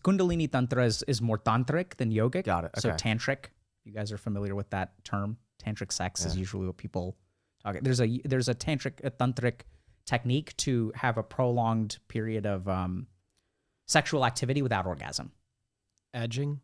Kundalini Tantra is more tantric than yogic. Got it. So Okay. tantric, you guys are familiar with that term. Tantric sex is usually what people talk. There's a tantric technique to have a prolonged period of sexual activity without orgasm. Edging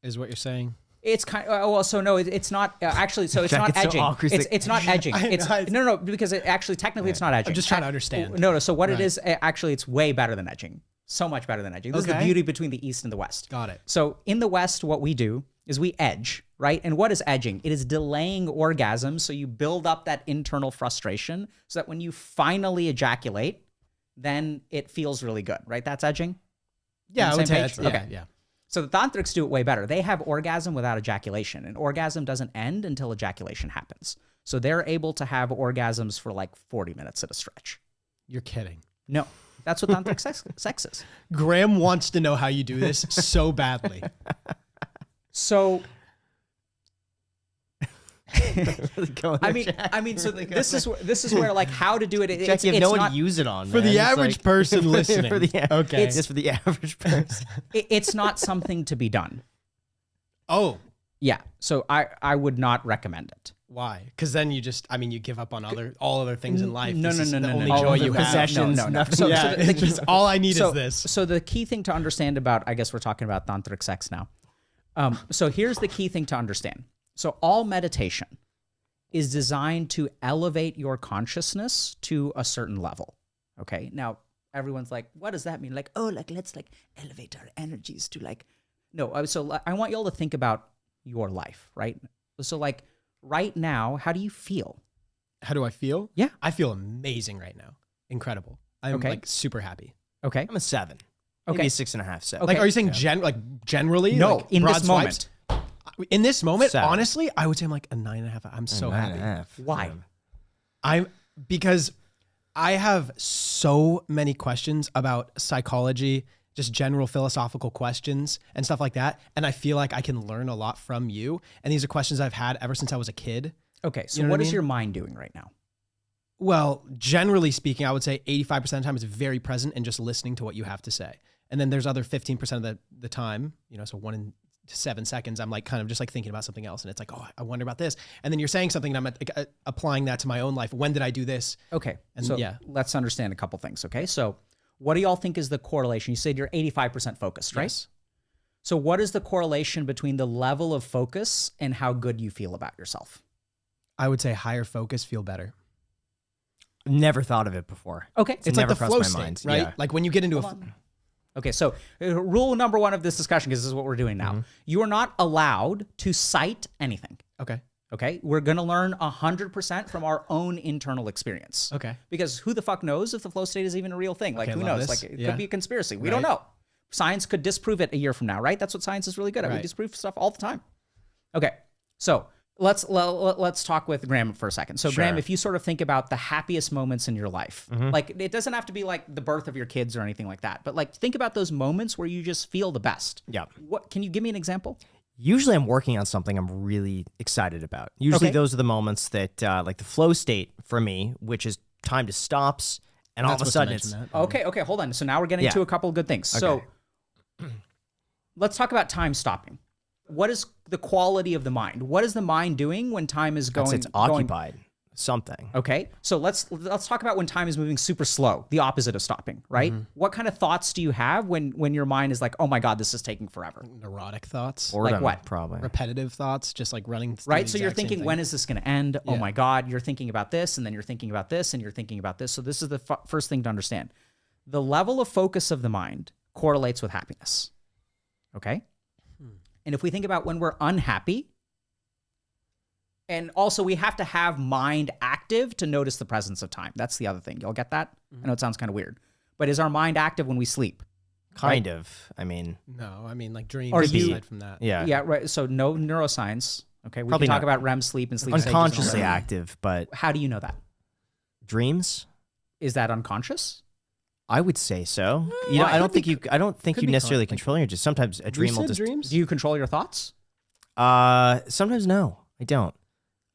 is what you're saying. It's kind of, well, so no, it's not actually. So it's Jack, not it's so edging. awkward. It's not edging. It's I- no, because it actually technically it's not edging. I'm just trying to understand. No. So what it Right. is actually, it's way better than edging. So much better than edging. This is the Okay. beauty between the East and the West. Got it. So in the West, what we do is we edge, right? And what is edging? It is delaying orgasm, so you build up that internal frustration, so that when you finally ejaculate, then it feels really good, right? That's edging. Yeah, I Same would say page? that's, Okay. yeah. So the tantrics do it way better. They have orgasm without ejaculation, and orgasm doesn't end until ejaculation happens. So they're able to have orgasms for like 40 minutes at a stretch. You're kidding. No, that's what tantric sex is. Graham wants to know how you do this so badly. So Really going there, Jack. I mean, so this is where like how to do it. Jack, you have it's no one not, to use it on. For the average person listening. Okay. Just for the average person. it's not something to be done. Oh, Yeah, so I would not recommend it. why? Because then you just, I mean, you give up on all other things in life. No, This no, is no, the no, only no. joy All you the have. possessions, No. nothing. So, Yeah, so the it's just all I need so, is this. So the key thing to understand about, I guess we're talking about tantric sex now. So here's the key thing to understand. So all meditation is designed to elevate your consciousness to a certain level. Okay. Now everyone's like, what does that mean? Like, oh, like let's like elevate our energies to like, no. So I want you all to think about your life, right? So like right now, how do you feel? How do I feel? Yeah. I feel amazing right now. Incredible. I'm Okay. like super happy. Okay. I'm a 7. Okay. Maybe a 6.5, 7. Okay. Like, are you saying generally? No, like, in broad this swipes? In this moment, 7. honestly, I would say I'm like a 9.5. I'm so happy. 9.5. Why? Because I have so many questions about psychology, just general philosophical questions and stuff like that. And I feel like I can learn a lot from you. And these are questions I've had ever since I was a kid. Okay. So You know what what I is mean? your mind doing right now? Well, generally speaking, I would say 85% of the time it's very present and just listening to what you have to say. And then there's other 15% of the time, so 1 in 7 seconds, I'm like kind of just like thinking about something else. And it's like, oh, I wonder about this. And then you're saying something and I'm applying that to my own life. When did I do this? Okay. And so yeah. let's understand a couple things. Okay. So what do y'all think is the correlation? You said you're 85% focused, right? Yes. So what is the correlation between the level of focus and how good you feel about yourself? I would say higher focus, feel better. Never thought of it before. Okay. It's like never the crossed flow my state, mind. right? Yeah. Like when you get into Okay. So rule number 1 of this discussion, because this is what we're doing now. You are not allowed to cite anything. Okay. Okay. We're going to learn 100% from our own internal experience. Okay. Because who the fuck knows if the flow state is even a real thing? Like, Okay, who love knows? this. Like, it Yeah. could be a conspiracy. We don't Right. know. Science could disprove it a year from now, right? That's what science is really good at. We Right. disprove stuff all the time. Okay, so let's talk with Graham for a second. So, Graham, Sure. if you sort of think about the happiest moments in your life, like it doesn't have to be like the birth of your kids or anything like that, but like think about those moments where you just feel the best. Yeah. What can you give me an example? Usually I'm working on something I'm really excited about. Usually Okay. those are the moments that, like the flow state for me, which is time to stops, and all of a sudden it's... Okay, hold on. So now we're getting Yeah. to a couple of good things. So let's talk about time stopping. What is the quality of the mind? What is the mind doing when time is going? It's occupied. Something. Okay, so let's talk about when time is moving super slow, the opposite of stopping, right? What kind of thoughts do you have when your mind is like, oh my God, this is taking forever, Neurotic thoughts, Boredom, what? Probably. repetitive thoughts, just like running through right? the So you're exact same thinking, thing. when is this going to end? Oh Yeah. my God, you're thinking about this, and then you're thinking about this, and you're thinking about this. So this is the first thing to understand. The level of focus of the mind correlates with happiness, okay? And if we think about when we're unhappy, and also we have to have mind active to notice the presence of time. That's the other thing. Y'all get that? I know it sounds kind of weird, but is our mind active when we sleep? Kind of. I mean, No, I mean like dreams. Or aside from that. yeah. Yeah, right. So no neuroscience. Okay, we Probably can talk not. about REM sleep and sleep stages and all Unconsciously that. active, but How do you know that? dreams? Is that unconscious? I would say so. You know, I don't think you could be necessarily like control your, just sometimes a dream will Lucid just dreams? Do you control your thoughts? sometimes no, I don't.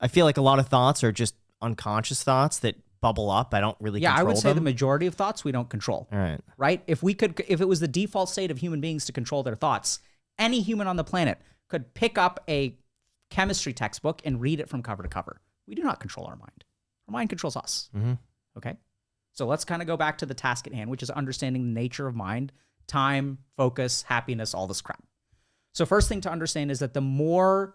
I feel like a lot of thoughts are just unconscious thoughts that bubble up. I don't really Yeah, control I would say them. the majority of thoughts we don't control. All right. Right? If it was the default state of human beings to control their thoughts, any human on the planet could pick up a chemistry textbook and read it from cover to cover. We do not control our mind. Our mind controls us. Mm-hmm. Okay? So let's kind of go back to the task at hand, which is understanding the nature of mind, time, focus, happiness, all this crap. So first thing to understand is that the more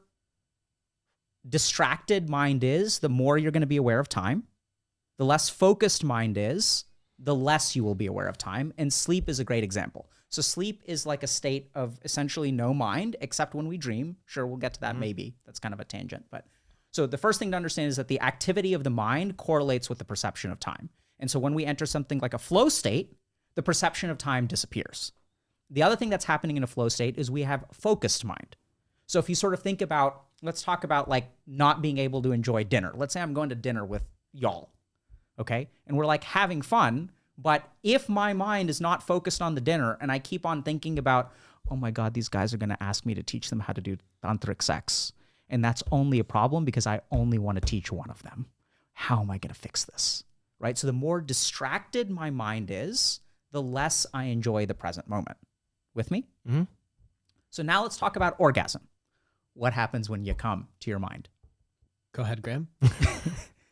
distracted mind is, the more you're going to be aware of time. The less focused mind is, the less you will be aware of time. And sleep is a great example. So sleep is like a state of essentially no mind, except when we dream. Sure, we'll get to that maybe. That's kind of a tangent. But so the first thing to understand is that the activity of the mind correlates with the perception of time. And so when we enter something like a flow state, the perception of time disappears. The other thing that's happening in a flow state is we have focused mind. So if you sort of think about, let's talk about like not being able to enjoy dinner. Let's say I'm going to dinner with y'all, okay? And we're like having fun, but if my mind is not focused on the dinner and I keep on thinking about, oh my God, these guys are going to ask me to teach them how to do tantric sex. And that's only a problem because I only want to teach one of them. How am I going to fix this? Right? So the more distracted my mind is, the less I enjoy the present moment. With me? Mm-hmm. So now let's talk about orgasm. What happens when you come to your mind? Go ahead, Graham.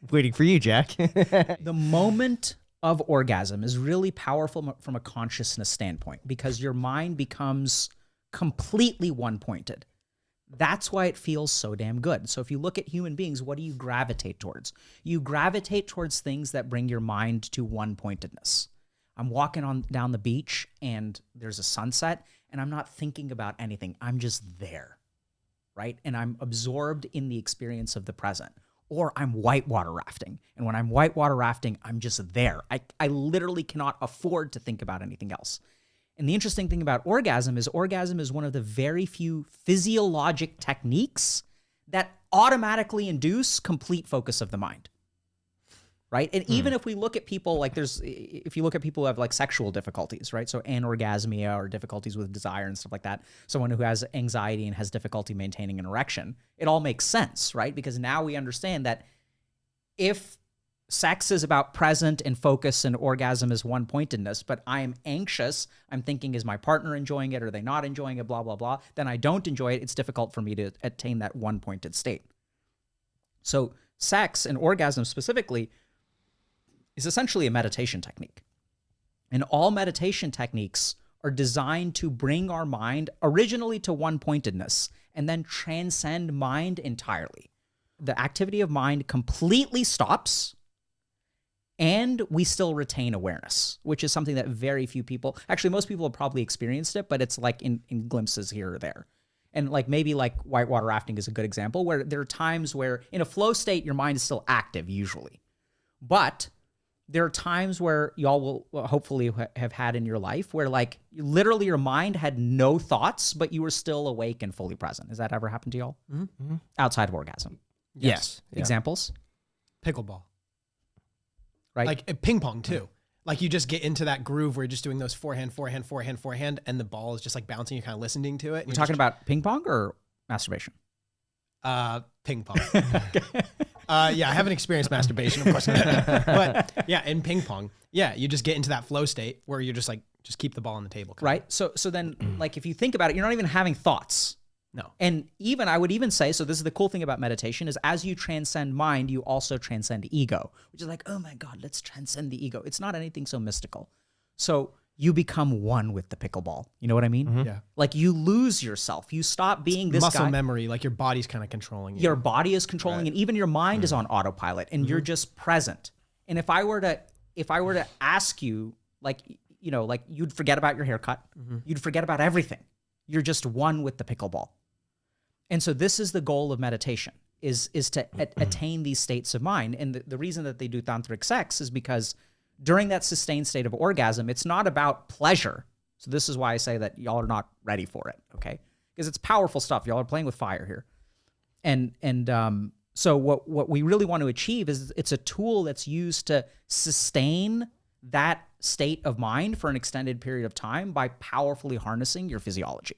Waiting for you, Jack. The moment of orgasm is really powerful from a consciousness standpoint because your mind becomes completely one-pointed. That's why it feels so damn good. So if you look at human beings, what do you gravitate towards? You gravitate towards things that bring your mind to one-pointedness. I'm walking on down the beach and there's a sunset and I'm not thinking about anything. I'm just there, right? And I'm absorbed in the experience of the present. Or I'm whitewater rafting. And when I'm whitewater rafting, I'm just there. I literally cannot afford to think about anything else. And the interesting thing about orgasm is one of the very few physiologic techniques that automatically induce complete focus of the mind. Right? And even if we look at people like if you look at people who have like sexual difficulties, right? So anorgasmia or difficulties with desire and stuff like that, someone who has anxiety and has difficulty maintaining an erection, it all makes sense, right? Because now we understand that if sex is about present and focus and orgasm is one-pointedness, but I am anxious, I'm thinking, is my partner enjoying it? Are they not enjoying it? Blah, blah, blah. Then I don't enjoy it. It's difficult for me to attain that one-pointed state. So sex and orgasm specifically is essentially a meditation technique. And all meditation techniques are designed to bring our mind originally to one-pointedness and then transcend mind entirely. The activity of mind completely stops and we still retain awareness, which is something that very few people, actually most people have probably experienced it, but it's like in glimpses here or there. And like maybe like whitewater rafting is a good example where there are times where in a flow state, your mind is still active usually. But there are times where y'all will hopefully have had in your life where like literally your mind had no thoughts, but you were still awake and fully present. Has that ever happened to y'all? Mm-hmm. Outside of orgasm? Yes. Yeah. Examples? Pickleball. Right? Like ping pong too. Like you just get into that groove where you're just doing those forehand, and the ball is just like bouncing. You're kind of listening to it. You're talking about ping pong or masturbation? Ping pong. Yeah, I haven't experienced masturbation, of course. But yeah, in ping pong, yeah, you just get into that flow state where you're just like, just keep the ball on the table. Right. So then like if you think about it, you're not even having thoughts. No. And even I would even say, so this is the cool thing about meditation is as you transcend mind, you also transcend ego, which is like, oh my God, let's transcend the ego. It's not anything so mystical. So you become one with the pickleball. You know what I mean? Mm-hmm. Yeah. Like you lose yourself. You stop being this muscle guy. memory, like your body's kind of controlling you. Your body is controlling, and even your mind is on autopilot, and you're just present. And if I were to ask you, like, you know, like you'd forget about your haircut, you'd forget about everything. You're just one with the pickleball. And so this is the goal of meditation, is to attain these states of mind. And the reason that they do tantric sex is because during that sustained state of orgasm, it's not about pleasure. So this is why I say that y'all are not ready for it, okay? Because it's powerful stuff. Y'all are playing with fire here. And so what we really want to achieve is it's a tool that's used to sustain that state of mind for an extended period of time by powerfully harnessing your physiology.